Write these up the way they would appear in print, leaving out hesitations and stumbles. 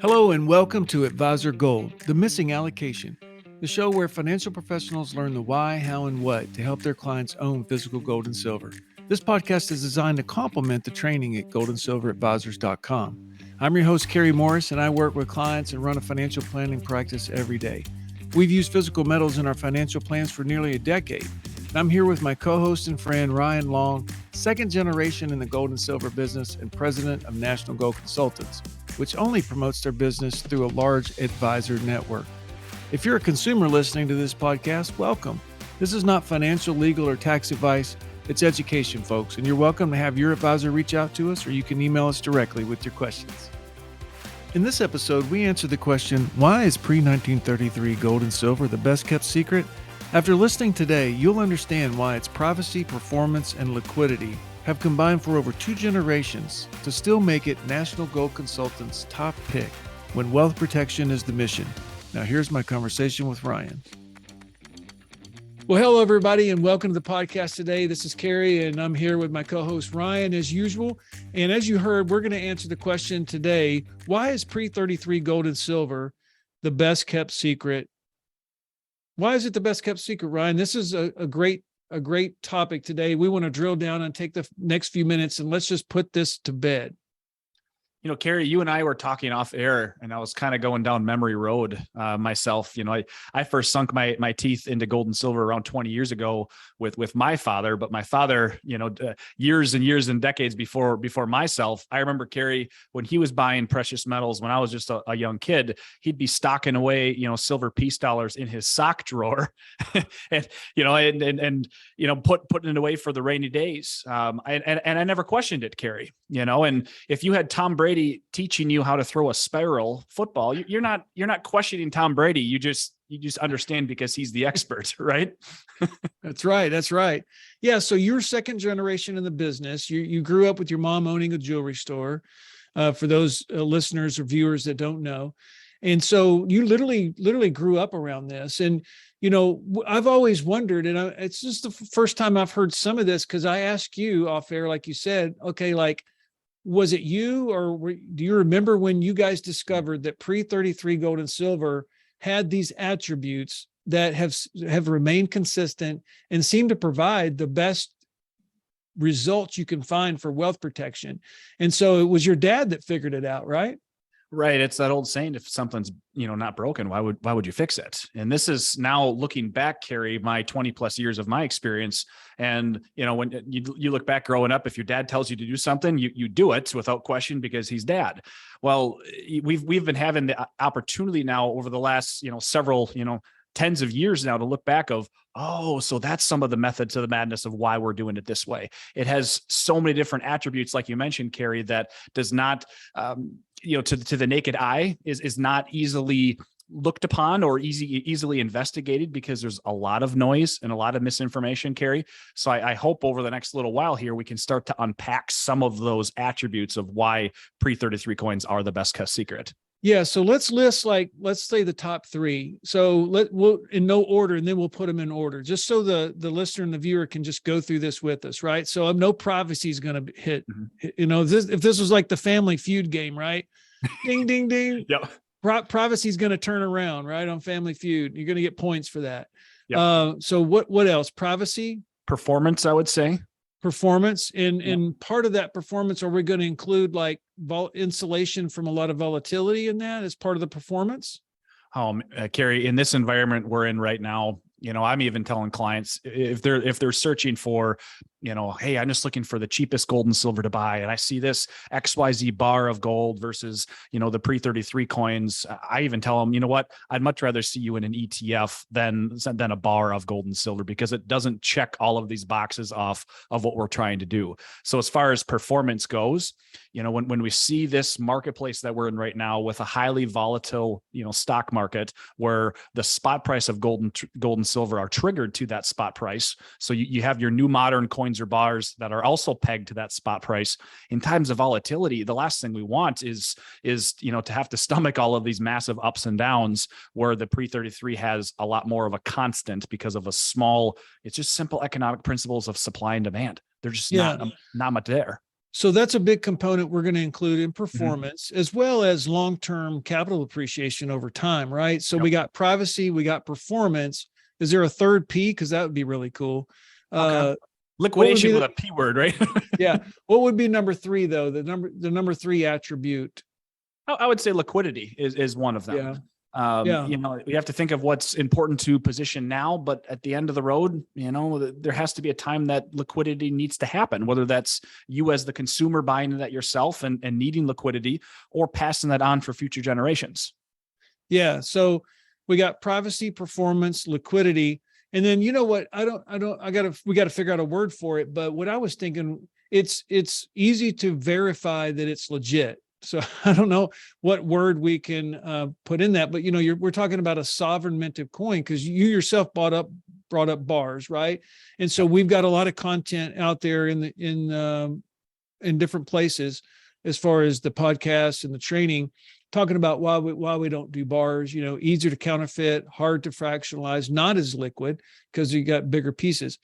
Hello and welcome to Advisor Gold, the missing allocation, the show where financial professionals learn the why, how, and what to help their clients own physical gold and silver. This podcast is designed to complement the training at goldandsilveradvisors.com. I'm your host, Kerry Morris, and I work with clients and run a financial planning practice every day. We've used physical metals in our financial plans for nearly a decade. And I'm here with my co-host and friend, Ryan Long, second generation in the gold and silver business and president of National Gold Consultants, which only promotes their business through a large advisor network. If you're a consumer listening to this podcast, welcome. This is not financial, legal, or tax advice. It's education, folks, and you're welcome to have your advisor reach out to us, or you can email us directly with your questions. In this episode, we answer the question, why is pre-1933 gold and silver the best kept secret? After listening today, you'll understand why its privacy, performance, and liquidity have combined for over 2 generations to still make it National Gold Consultants' top pick when wealth protection is the mission. Now here's my conversation with Ryan. Well, hello everybody and welcome to the podcast today. This is Kerry and I'm here with my co-host Ryan as usual. And as you heard, we're going to answer the question today, why is pre-33 gold and silver the best kept secret? Why is it the best kept secret, Ryan? This is a great topic today. We want to drill down and take the next few minutes and let's just put this to bed. You know, Kerry, you and I were talking off air and I was kind of going down memory road myself. You know, I first sunk my teeth into gold and silver around 20 years ago with my father, but my father, years and years and decades before myself, I remember Kerry, when he was buying precious metals, when I was just a young kid, he'd be stocking away, silver peace dollars in his sock drawer and putting it away for the rainy days. And I never questioned it, Kerry, and if you had Tom Brady teaching you how to throw a spiral football, you're not questioning Tom Brady. You just understand because he's the expert, right? That's right. Yeah. So you're second generation in the business. You grew up with your mom owning a jewelry store, for those listeners or viewers that don't know. And so you literally grew up around this. And, I've always wondered, and it's just the first time I've heard some of this, because I asked you off air, like you said, okay, like, was it you or do you remember when you guys discovered that pre-33 gold and silver had these attributes that have remained consistent and seem to provide the best results you can find for wealth protection? And so it was your dad that figured it out, right? Right. It's that old saying, if something's, not broken, why would you fix it? And this is now looking back, Kerry, my 20 plus years of my experience. And, when you look back growing up, if your dad tells you to do something, you do it without question because he's dad. Well, we've been having the opportunity now over the last, several, tens of years now to look back of, oh, so that's some of the method to the madness of why we're doing it this way. It has so many different attributes, like you mentioned, Kerry, that does not, to the naked eye is not easily looked upon or easily investigated because there's a lot of noise and a lot of misinformation, Kerry. So I hope over the next little while here, we can start to unpack some of those attributes of why pre-33 coins are the best kept secret. Yeah. So let's list, let's say the top 3. So we'll in no order, and then we'll put them in order, just so the listener and the viewer can just go through this with us. Right. So no privacy is going to hit, if this was like the Family Feud game, right? Ding, ding, ding. Yep. Privacy is going to turn around, right? On Family Feud. You're going to get points for that. Yep. So what else? Privacy, performance, I would say. Performance. And part of that performance, are we going to include like insulation from a lot of volatility in that as part of the performance? Kerry, in this environment we're in right now, I'm even telling clients if they're searching for, hey, I'm just looking for the cheapest gold and silver to buy, and I see this XYZ bar of gold versus, the pre-33 coins. I even tell them, you know what, I'd much rather see you in an ETF than a bar of gold and silver, because it doesn't check all of these boxes off of what we're trying to do. So as far as performance goes, when we see this marketplace that we're in right now with a highly volatile, stock market where the spot price of gold and silver are triggered to that spot price. So you have your new modern coins or bars that are also pegged to that spot price. In times of volatility, the last thing we want is to have to stomach all of these massive ups and downs, where the pre-33 has a lot more of a constant because of it's just simple economic principles of supply and demand. There's just not much there. So that's a big component we're going to include in performance, as well as long-term capital appreciation over time, right? So we got privacy, we got performance. Is there a third P? Because that would be really cool. Okay. Liquidation with a P word, right? Yeah. What would be number three, though? The number three attribute. I would say liquidity is one of them. Yeah. Yeah. You know, we have to think of what's important to position now, but at the end of the road, you know, there has to be a time that liquidity needs to happen, whether that's you as the consumer buying that yourself and needing liquidity, or passing that on for future generations. Yeah. So we got privacy, performance, liquidity. And then, you know what, we got to figure out a word for it. But what I was thinking, it's easy to verify that it's legit. So I don't know what word we can put in that, but you know, we're talking about a sovereign minted coin, because you yourself brought up bars, right? And so we've got a lot of content out there in different places, as far as the podcast and the training, talking about why we don't do bars. You know, easier to counterfeit, hard to fractionalize, not as liquid because you got bigger pieces.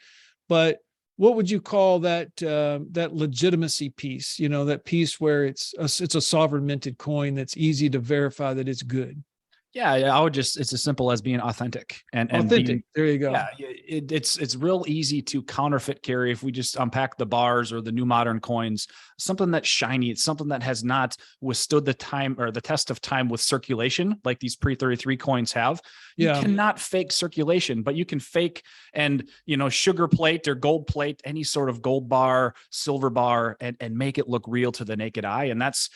But what would you call that legitimacy piece? You know, that piece where it's a sovereign minted coin that's easy to verify that it's good. Yeah, I would just, it's as simple as being authentic and authentic. There you go. Yeah, it's real easy to counterfeit, Carrie, if we just unpack the bars or the new modern coins, something that's shiny. It's something that has not withstood the time or the test of time with circulation, like these pre-33 coins have. You cannot fake circulation, but you can fake and, you know, sugar plate or gold plate, any sort of gold bar, silver bar, and make it look real to the naked eye. And that's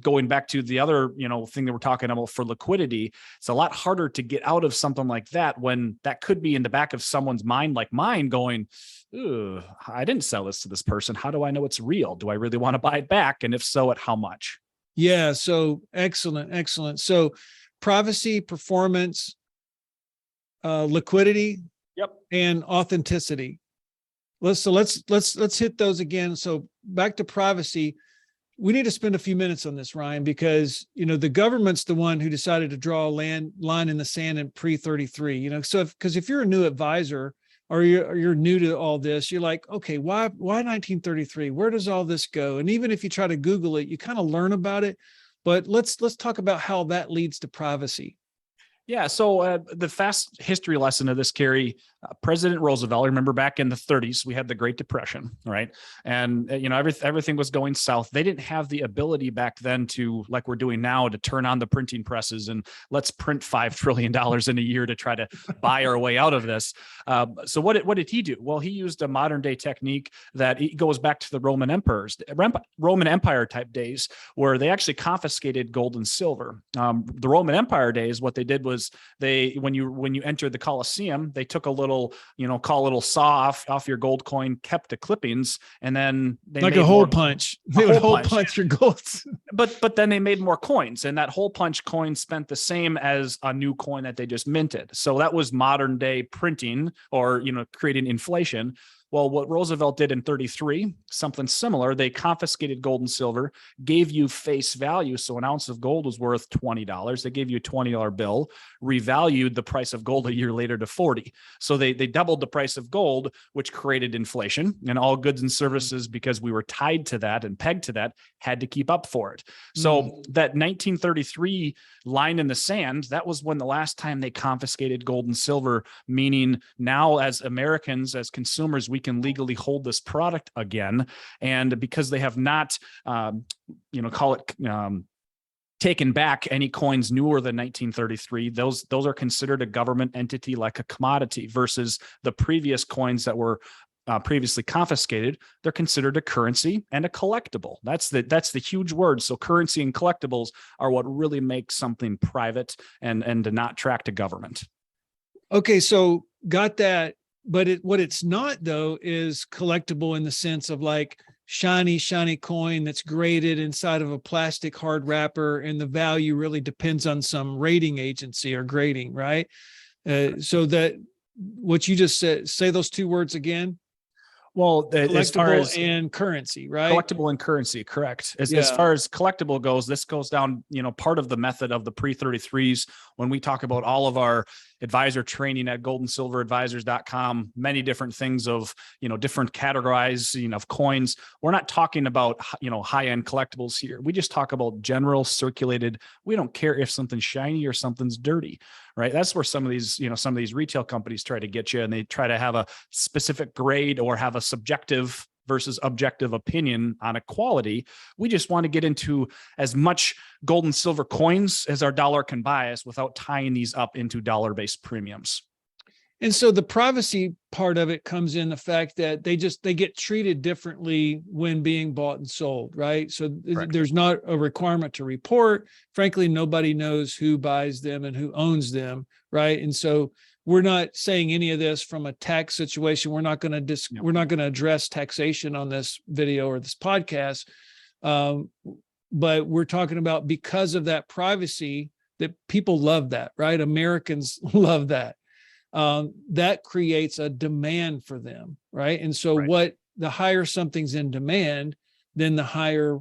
going back to the other, you know, thing that we're talking about for liquidity. It's a lot harder to get out of something like that when that could be in the back of someone's mind, like mine, going, "Ooh, I didn't sell this to this person. How do I know it's real? Do I really want to buy it back? And if so, at how much?" Yeah. So excellent. So privacy, performance, liquidity, and authenticity. Let's hit those again. So back to privacy. We need to spend a few minutes on this, Ryan, because, you know, the government's the one who decided to draw a line in the sand in pre-33, you know, so because if you're a new advisor or you're new to all this, you're like, okay, why 1933? Where does all this go? And even if you try to Google it, you kind of learn about it, but let's talk about how that leads to privacy. Yeah. So the fast history lesson of this, Carrie, President Roosevelt, remember back in the 30s, we had the Great Depression, right? And, you know, everything was going south. They didn't have the ability back then to, like we're doing now, to turn on the printing presses and let's print $5 trillion in a year to try to buy our way out of this. So what did he do? Well, he used a modern day technique that goes back to the Roman Empire type days, where they actually confiscated gold and silver. The Roman Empire days, what they did was when you entered the Colosseum, they took a little saw off your gold coin, kept the clippings, and then they like a hole punch. They would hole punch your gold. But then they made more coins, and that hole punch coin spent the same as a new coin that they just minted. So that was modern day printing, or, you know, creating inflation. Well, what Roosevelt did in 33, something similar. They confiscated gold and silver, gave you face value. So an ounce of gold was worth $20. They gave you a $20 bill, revalued the price of gold a year later to 40. So they doubled the price of gold, which created inflation, and all goods and services, because we were tied to that and pegged to that, had to keep up for it. So that 1933 line in the sand, that was when the last time they confiscated gold and silver, meaning now as Americans, as consumers, we can legally hold this product again. And because they have not, taken back any coins newer than 1933, those are considered a government entity, like a commodity, versus the previous coins that were previously confiscated. They're considered a currency and a collectible. That's the huge word. So currency and collectibles are what really make something private and to not track to government. Okay, so got that. But what it's not, though, is collectible in the sense of like shiny coin that's graded inside of a plastic hard wrapper, and the value really depends on some rating agency or grading, right? So that what you just said, say those two words again. Well, as far as and currency, right? Collectible and currency, correct. As far as collectible goes, this goes down, you know, part of the method of the pre-33s when we talk about all of our advisor training at goldandsilveradvisors.com, many different things of, different categorizing of coins. We're not talking about, high-end collectibles here. We just talk about general circulated. We don't care if something's shiny or something's dirty, right? That's where some of these retail companies try to get you, and they try to have a specific grade or have a subjective versus objective opinion on a quality. We just want to get into as much gold and silver coins as our dollar can buy us without tying these up into dollar-based premiums. And so the privacy part of it comes in the fact that they get treated differently when being bought and sold, right? So Correct. There's not a requirement to report. Frankly, nobody knows who buys them and who owns them, right? And so we're not saying any of this from a tax situation. We're not going to address taxation on this video or this podcast. But we're talking about, because of that privacy, that people love that, right? Americans love that. That creates a demand for them, right? And so the higher something's in demand, then the higher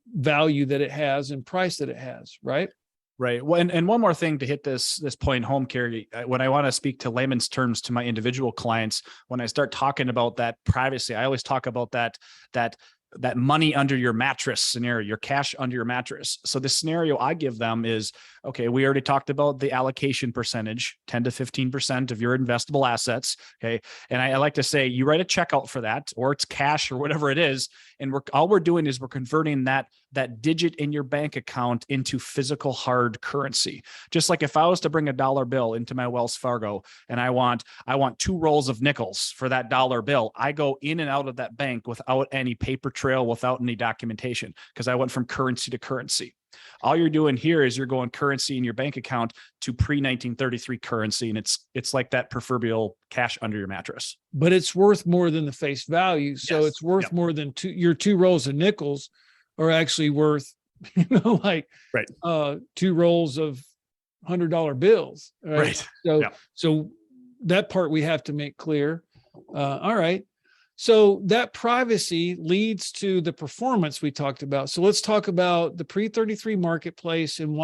value that it has and price that it has, right? Right. Well, and one more thing to hit this point home, Carrie, when I want to speak to layman's terms to my individual clients, when I start talking about that privacy, I always talk about that money under your mattress scenario, your cash under your mattress. So the scenario I give them is, okay, we already talked about the allocation percentage, 10 to 15% of your investable assets. Okay. And I like to say, you write a check out for that, or it's cash or whatever it is. And all we're doing is we're converting that digit in your bank account into physical hard currency. Just like if I was to bring a dollar bill into my Wells Fargo and I want 2 rolls of nickels for that dollar bill, I go in and out of that bank without any paper trail, without any documentation, because I went from currency to currency. All you're doing here is you're going currency in your bank account to pre-1933 currency, and it's like that proverbial cash under your mattress. But it's worth more than the face value. So it's worth more than your 2 rolls of nickels are actually worth, like 2 rolls of $100 bills. Right. So that part we have to make clear. All right. So that privacy leads to the performance we talked about. So let's talk about the pre-33 marketplace and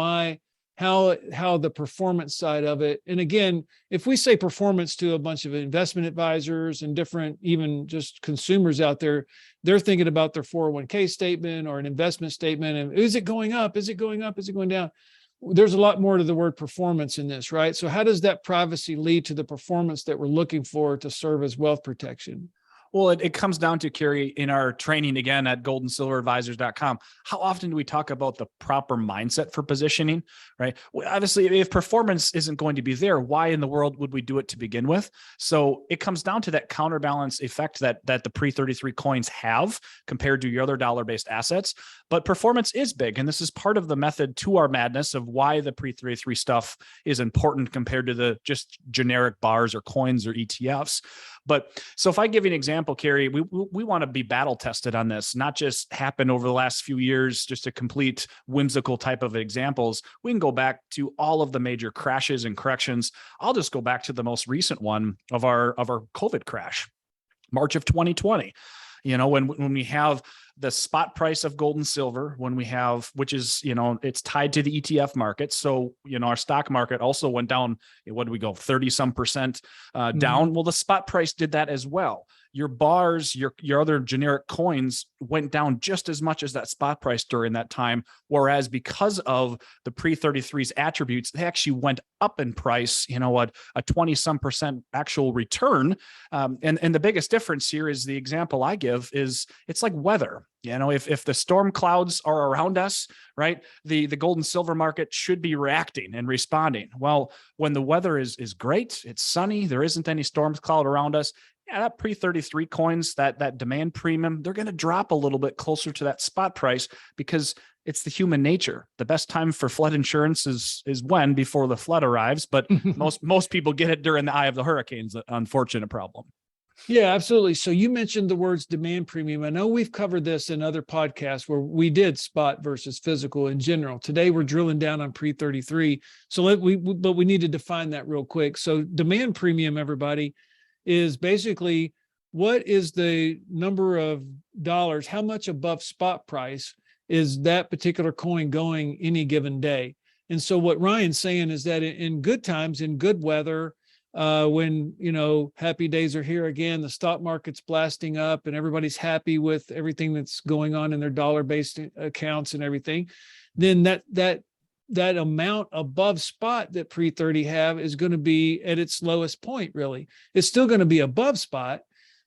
how the performance side of it. And again, if we say performance to a bunch of investment advisors and different, even just consumers out there, they're thinking about their 401k statement or an investment statement. And is it going up? Is it going up? Is it going down? There's a lot more to the word performance in this, right? So how does that privacy lead to the performance that we're looking for to serve as wealth protection? Well, it comes down to, Carrie, in our training again at goldandsilveradvisors.com, how often do we talk about the proper mindset for positioning, right? Well, obviously, if performance isn't going to be there, why in the world would we do it to begin with? So it comes down to that counterbalance effect that the pre-33 coins have compared to your other dollar-based assets. But performance is big, and this is part of the method to our madness of why the pre-33 stuff is important compared to the just generic bars or coins or ETFs. But so if I give you an example, Carrie, we want to be battle tested on this, not just happen over the last few years, just a complete whimsical type of examples. We can go back to all of the major crashes and corrections. I'll just go back to the most recent one of our COVID crash, March of 2020. When we have the spot price of gold and silver, which is, it's tied to the ETF market. So, our stock market also went down. What did we go? 30 some percent down. Well, the spot price did that as well. Your bars, your other generic coins went down just as much as that spot price during that time. Whereas because of the pre-33's attributes, they actually went up in price, a 20 some percent actual return. And the biggest difference here is the example I give is it's like weather. If the storm clouds are around us, right, the gold and silver market should be reacting and responding. Well, when the weather is great, it's sunny, there isn't any storm cloud around us, that pre-33 coins, that demand premium, they're going to drop a little bit closer to that spot price because it's the human nature. The best time for flood insurance is before the flood arrives, but most people get it during the eye of the hurricanes, an unfortunate problem. Yeah, absolutely. So you mentioned the words demand premium. I know we've covered this in other podcasts where we did spot versus physical in general. Today we're drilling down on pre-33. So but we need to define that real quick. So demand premium, everybody, is basically what is the number of dollars, how much above spot price is that particular coin going any given day? And so what Ryan's saying is that in good times, in good weather, when, happy days are here again, the stock market's blasting up and everybody's happy with everything that's going on in their dollar-based accounts and everything, then that amount above spot that pre-30 have is going to be at its lowest point. Really, it's still going to be above spot.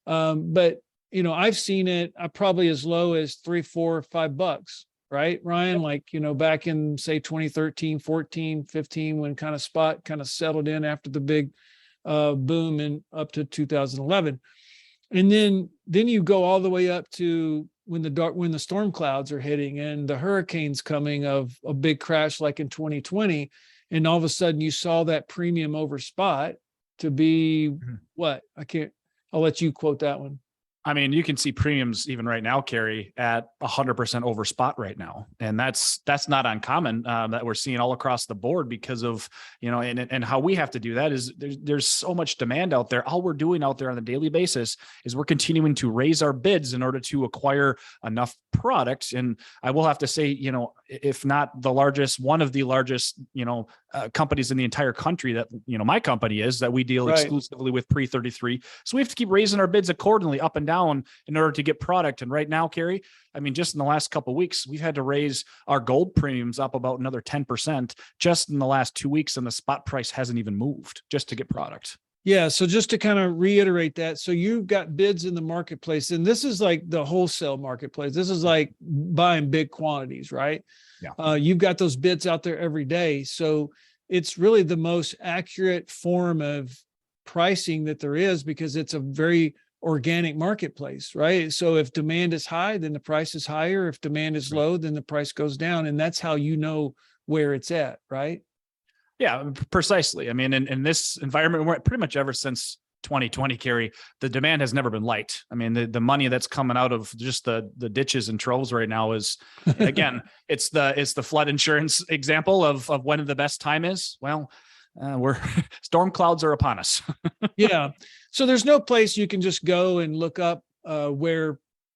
But I've seen it probably as low as $3, $4, $5, right, Ryan? Like, back in say 2013, 14, 15, when kind of spot kind of settled in after the big boom and up to 2011. And then you go all the way up to when the storm clouds are hitting and the hurricanes coming of a big crash like in 2020. And all of a sudden you saw that premium over spot to be what? I'll let you quote that one. I mean, you can see premiums even right now, Carrie, at 100% over spot right now. And that's not uncommon that we're seeing all across the board because of, and how we have to do that is there's so much demand out there. All we're doing out there on a daily basis is we're continuing to raise our bids in order to acquire enough product. And I will have to say, if not the largest, one of the largest, companies in the entire country that, my company is, that we deal exclusively with pre-33. So we have to keep raising our bids accordingly up and down in order to get product. And right now, Carrie, I mean, just in the last couple of weeks, we've had to raise our gold premiums up about another 10% just in the last 2 weeks. And the spot price hasn't even moved just to get product. Yeah. So just to kind of reiterate that, so you've got bids in the marketplace, and this is like the wholesale marketplace. This is like buying big quantities, right? Yeah. You've got those bids out there every day. So it's really the most accurate form of pricing that there is because it's a very organic marketplace, right? So if demand is high, then the price is higher. If demand is low, then the price goes down. And that's how you know where it's at, right? Yeah, precisely. I mean, in this environment, we're pretty much ever since 2020, Carrie, the demand has never been light. I mean, the money that's coming out of just the ditches and troves right now is, again, it's the flood insurance example of when the best time is. Well, storm clouds are upon us. Yeah. So there's no place you can just go and look up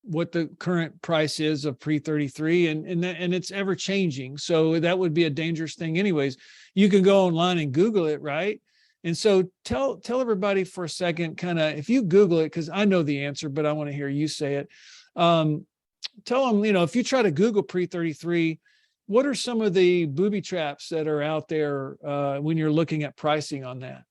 what the current price is of pre-33 and it's ever changing. So that would be a dangerous thing anyways. You can go online and Google it, right? And so tell everybody for a second, kind of, if you Google it, because I know the answer, but I want to hear you say it. Tell them, if you try to Google pre-33, what are some of the booby traps that are out there when you're looking at pricing on that?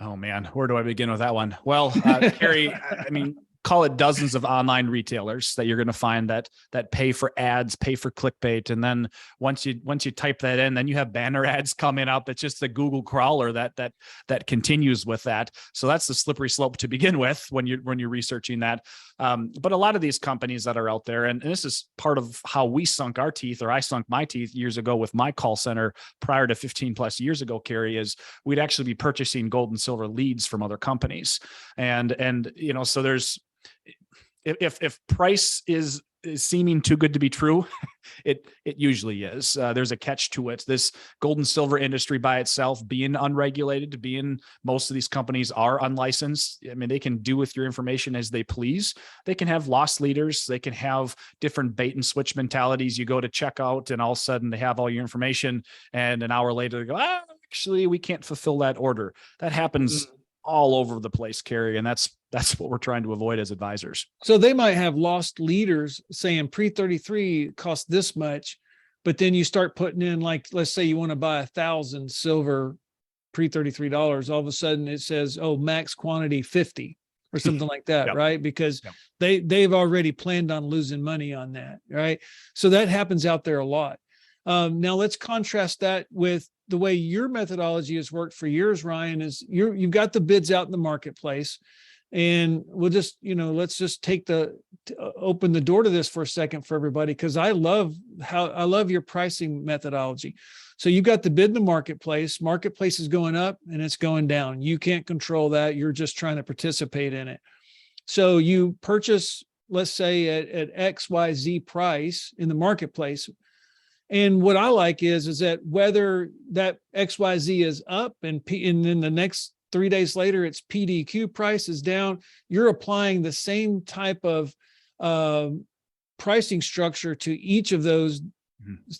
Oh man, where do I begin with that one? Well, Carrie, I mean, call it dozens of online retailers that you're going to find that pay for ads, pay for clickbait. And then once you type that in, then you have banner ads coming up. It's just the Google crawler that continues with that. So that's the slippery slope to begin with when you're researching that. But a lot of these companies that are out there, and this is part of how we sunk our teeth, or I sunk my teeth years ago with my call center prior to 15 plus years ago, Carrie, is we'd actually be purchasing gold and silver leads from other companies. And so there's, if price is seeming too good to be true, it usually is. There's a catch to it. This gold and silver industry by itself, being unregulated, most of these companies are unlicensed. I mean, they can do with your information as they please. They can have loss leaders. They can have different bait and switch mentalities. You go to checkout and all of a sudden they have all your information. And an hour later they go, actually, we can't fulfill that order. That happens all over the place, Carrie. And that's what we're trying to avoid as advisors. So they might have lost leaders saying pre-33 costs this much, but then you start putting in, like, let's say you want to buy 1,000 silver pre-$33. All of a sudden it says, max quantity 50 or something like that. Yep. Right? Because they've already planned on losing money on that. Right. So that happens out there a lot. Now let's contrast that with the way your methodology has worked for years, Ryan. Is you've got the bids out in the marketplace, and we'll just, let's just open the door to this for a second for everybody, because I love your pricing methodology. So you've got the bid in the marketplace. Marketplace is going up and it's going down. You can't control that. You're just trying to participate in it. So you purchase, let's say at XYZ price in the marketplace. And what I like is that whether that XYZ is up and then the next 3 days later, its PDQ price is down, you're applying the same type of pricing structure to each of those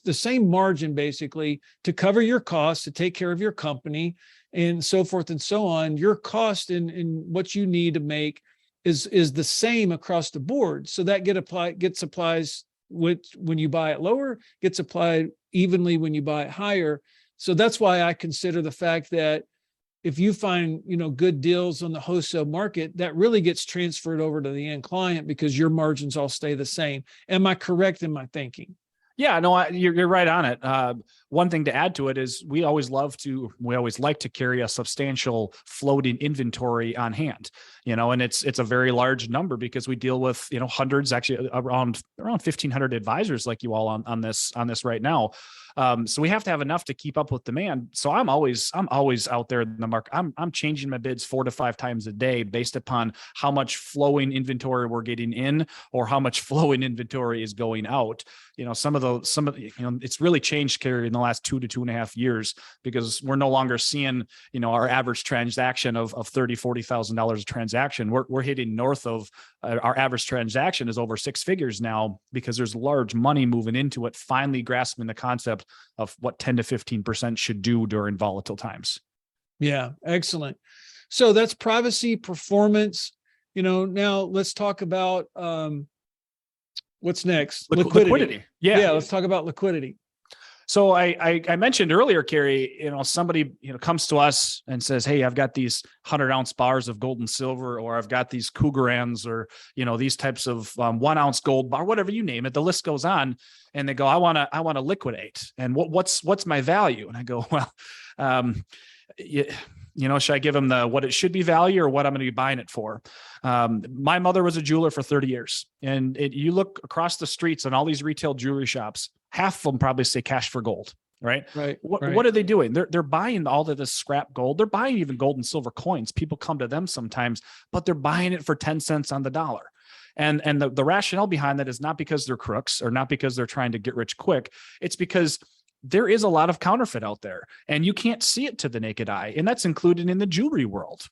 the same margin basically to cover your costs, to take care of your company and so forth and so on. Your cost in what you need to make is the same across the board. So that gets applies when you buy it lower, gets applied evenly when you buy it higher. So that's why I consider the fact that if you find, good deals on the wholesale market, that really gets transferred over to the end client because your margins all stay the same. Am I correct in my thinking? Yeah, no, you're right on it. One thing to add to it is we always like to carry a substantial floating inventory on hand, and it's a very large number because we deal with, hundreds, actually around 1,500 advisors like you all on this right now. So we have to have enough to keep up with demand. So I'm always out there in the market. I'm changing my bids 4 to 5 times a day based upon how much flowing inventory we're getting in or how much flowing inventory is going out. It's really changed, Carrie, in the last 2 to 2.5 years because we're no longer seeing, our average transaction of $30,000-$40,000 a transaction. We're hitting north of our average transaction is over 6 figures now because there's large money moving into it, finally grasping the concept of what 10 to 15% should do during volatile times. Yeah, excellent. So that's privacy, performance. Now let's talk about what's next? Liquidity. Yeah, let's talk about liquidity. So I mentioned earlier, Carrie, somebody, comes to us and says, hey, I've got these 100-ounce bars of gold and silver, or I've got these Cougarans, or, these types of 1-ounce gold bar, whatever you name it, the list goes on. And they go, I want to liquidate. And what's my value? And I go, well, should I give them what it should be value or what I'm going to be buying it for? My mother was a jeweler for 30 years. And you look across the streets and all these retail jewelry shops, half of them probably say cash for gold, right? Right. What are they doing? They're buying all of this scrap gold. They're buying even gold and silver coins. People come to them sometimes, but they're buying it for 10 cents on the dollar. And the rationale behind that is not because they're crooks or not because they're trying to get rich quick. It's because there is a lot of counterfeit out there and you can't see it to the naked eye. And that's included in the jewelry world,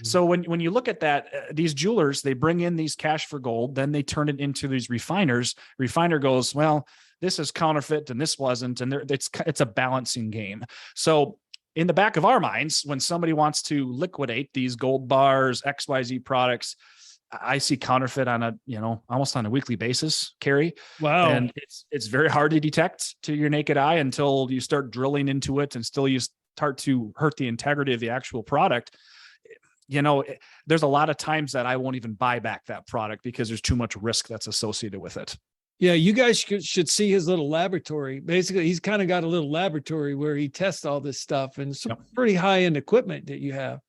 So when you look at that, these jewelers, they bring in these cash for gold, then they turn it into these refiners. Refiner goes, well, this is counterfeit and this wasn't. And it's a balancing game. So in the back of our minds, when somebody wants to liquidate these gold bars, XYZ products, I see counterfeit on almost on a weekly basis, Carrie. Wow. And it's very hard to detect to your naked eye until you start drilling into it and still you start to hurt the integrity of the actual product. There's a lot of times that I won't even buy back that product because there's too much risk that's associated with it. Yeah, you guys should see his little laboratory. Basically, he's kind of got a little laboratory where he tests all this stuff and some pretty high-end equipment that you have.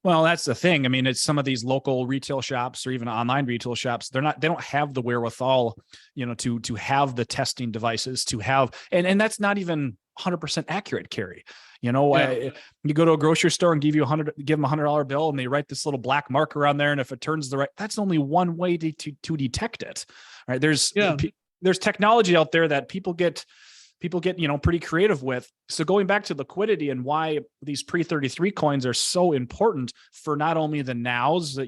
Well, that's the thing. I mean, it's some of these local retail shops or even online retail shops. They don't have the wherewithal, to have the testing devices to have, and that's not even 100% accurate, Carrie. You go to a grocery store and give them $100 bill and they write this little black marker on there. And if it turns that's only one way to detect it. Right. There's technology out there that people get, pretty creative with. So going back to liquidity and why these pre-33 coins are so important for not only the nows that,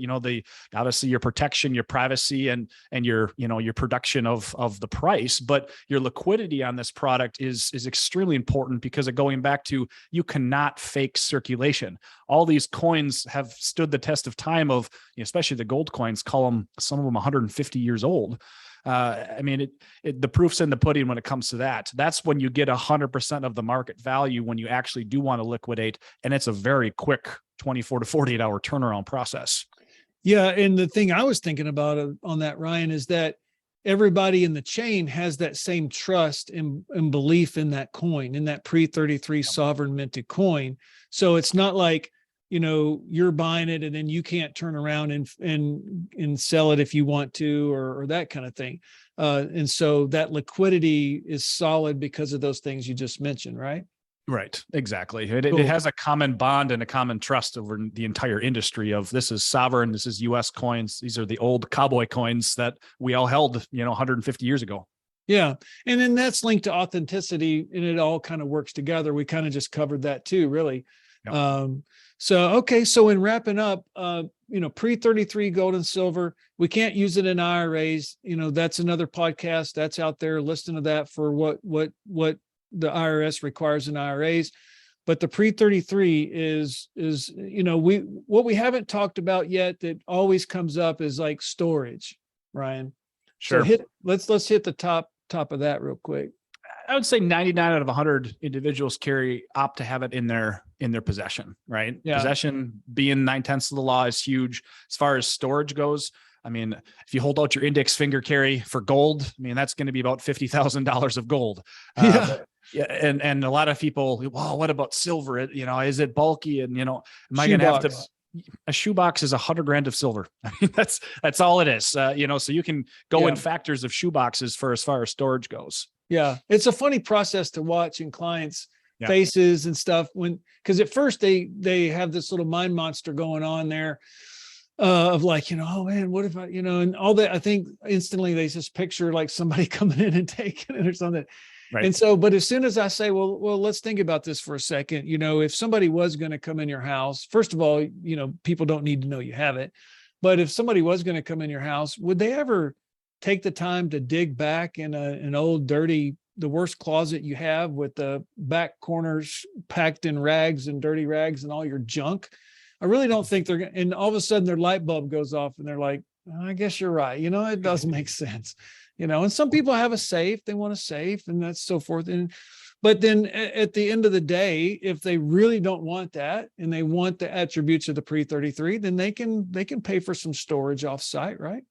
obviously your protection, your privacy and your, your production of the price, but your liquidity on this product is extremely important because of going back to, you cannot fake circulation. All these coins have stood the test of time of, especially the gold coins, some of them 150 years old. The proof's in the pudding when it comes to that. That's when you get 100% of the market value when you actually do want to liquidate. And it's a very quick 24 to 48 hour turnaround process. Yeah. And the thing I was thinking about on that, Ryan, is that everybody in the chain has that same trust and belief in that coin, in that pre-33 sovereign minted coin. So it's not like, you're buying it and then you can't turn around and sell it if you want to, or that kind of thing. And so that liquidity is solid because of those things you just mentioned, right? Right. Exactly. It Cool. It has a common bond and a common trust over the entire industry of this is sovereign. This is US coins. These are the old cowboy coins that we all held, 150 years ago. Yeah. And then that's linked to authenticity and it all kind of works together. We kind of just covered that too, really. Yep. So in wrapping up, pre-33 gold and silver, we can't use it in IRAs. That's another podcast that's out there. Listen to that for what the IRS requires in IRAs. But the pre-33 is what we haven't talked about yet that always comes up is like storage, Ryan. Sure. So let's hit the top of that real quick. I would say 99 out of 100 individuals opt to have it in their possession, right? Yeah. Possession being 9/10 of the law is huge. As far as storage goes, I mean, if you hold out your index finger, Carrie, for gold, I mean, that's going to be about $50,000 of gold. Yeah. And a lot of people, well, what about silver? Is it bulky? And, am I going to have to, a shoebox is $100,000 of silver. I mean, that's all it is. So you can go in factors of shoeboxes for as far as storage goes. Yeah. It's a funny process to watch in clients' faces and stuff because at first they have this little mind monster going on there of like, oh man, what if I, and all that. I think instantly they just picture like somebody coming in and taking it or something. Right. And so, but as soon as I say, well, let's think about this for a second, if somebody was going to come in your house, first of all, people don't need to know you have it, but if somebody was going to come in your house, would they ever take the time to dig back in an old dirty, the worst closet you have with the back corners packed in rags and dirty rags and all your junk? I really don't think they're going to, and all of a sudden their light bulb goes off and they're like, I guess you're right. It doesn't make sense, and some people have a safe, they want a safe and that's so forth. But then at the end of the day, if they really don't want that and they want the attributes of the pre-33, then they can pay for some storage off site, right?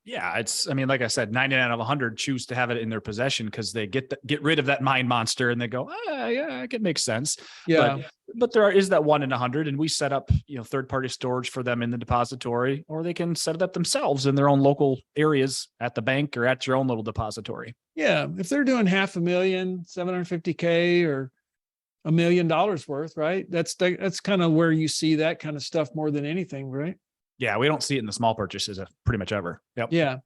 Yeah, like I said, 99 out of 100 choose to have it in their possession because they get rid of that mind monster and they go, yeah, it makes sense. Yeah. But there is that 1 in 100, and we set up, third-party storage for them in the depository, or they can set it up themselves in their own local areas at the bank or at your own little depository. Yeah, if they're doing $500,000, $750K, or $1 million worth, right? That's kind of where you see that kind of stuff more than anything, right? Yeah, we don't see it in the small purchases pretty much ever. Yep. Yeah.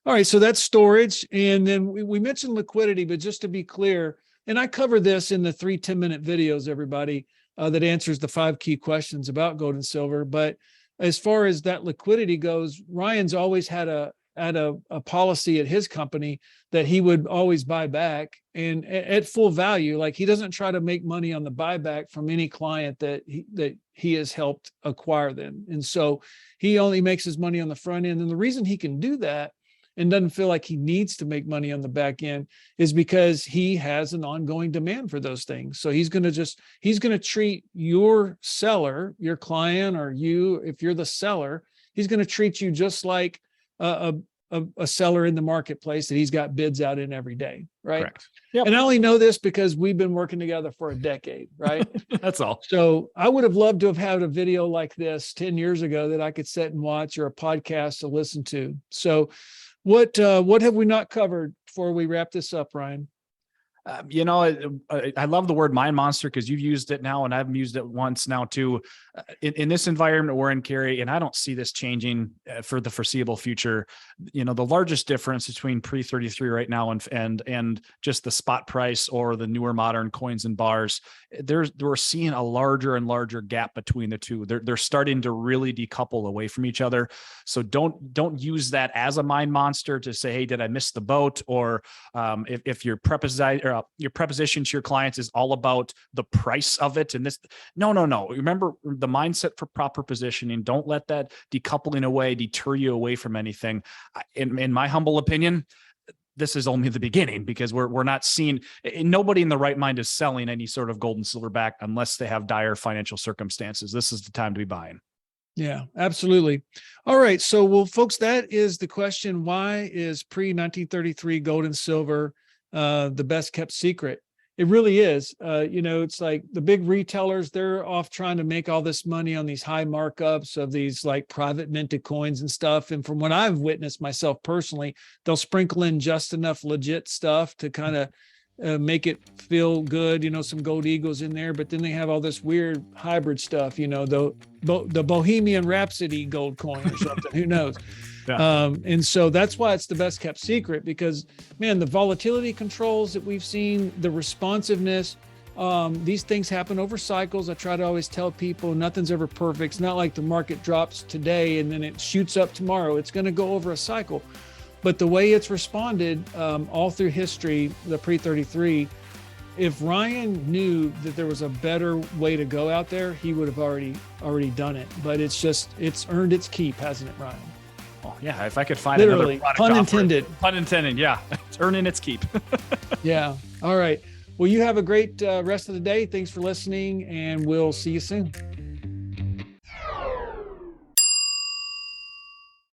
All right. So that's storage. And then we mentioned liquidity, but just to be clear, and I cover this in the 3 10-minute videos, everybody, that answers the 5 key questions about gold and silver. But as far as that liquidity goes, Ryan's always had a policy at his company that he would always buy back and at full value. Like he doesn't try to make money on the buyback from any client that he has helped acquire them. And so he only makes his money on the front end. And the reason he can do that and doesn't feel like he needs to make money on the back end is because he has an ongoing demand for those things. So he's going to treat your seller, your client, or you, if you're the seller, he's going to treat you just like a seller in the marketplace that he's got bids out in every day, right? Correct. Yep. And I only know this because we've been working together for a decade, right? That's all. So I would have loved to have had a video like this 10 years ago that I could sit and watch, or a podcast to listen to. So what have we not covered before we wrap this up, Ryan? I love the word mind monster because you've used it now and I've used it once now too. In this environment we're in, Carrie, and I don't see this changing for the foreseeable future. The largest difference between pre-33 right now and just the spot price or the newer modern coins and bars, we're seeing a larger and larger gap between the two. They're starting to really decouple away from each other. So don't use that as a mind monster to say, hey, did I miss the boat? Or if your preposition to your clients is all about the price of it. And no. Remember the mindset for proper positioning. Don't let that decoupling away deter you away from anything. In my humble opinion, this is only the beginning because we're not seeing, nobody in the right mind is selling any sort of gold and silver back unless they have dire financial circumstances. This is the time to be buying. Yeah, absolutely. All right. So, well, folks, that is the question. Why is pre-1933 gold and silver the best kept secret? It really is. It's like the big retailers, they're off trying to make all this money on these high markups of these like private minted coins and stuff. And from what I've witnessed myself personally, they'll sprinkle in just enough legit stuff to kind of make it feel good, some gold eagles in there, but then they have all this weird hybrid stuff, the Bohemian Rhapsody gold coin or something, who knows? Yeah. And so that's why it's the best kept secret, because man, the volatility controls that we've seen, the responsiveness, These things happen over cycles. I try to always tell people nothing's ever perfect. It's not like the market drops today and then it shoots up tomorrow. It's going to go over a cycle. But the way it's responded all through history, the pre-33, if Ryan knew that there was a better way to go out there, he would have already done it. But it's earned its keep, hasn't it, Ryan? Oh yeah, if I could find Literally, another product pun offer, intended. Pun intended, yeah. It's earning its keep. Yeah. All right. Well, you have a great rest of the day. Thanks for listening, and we'll see you soon.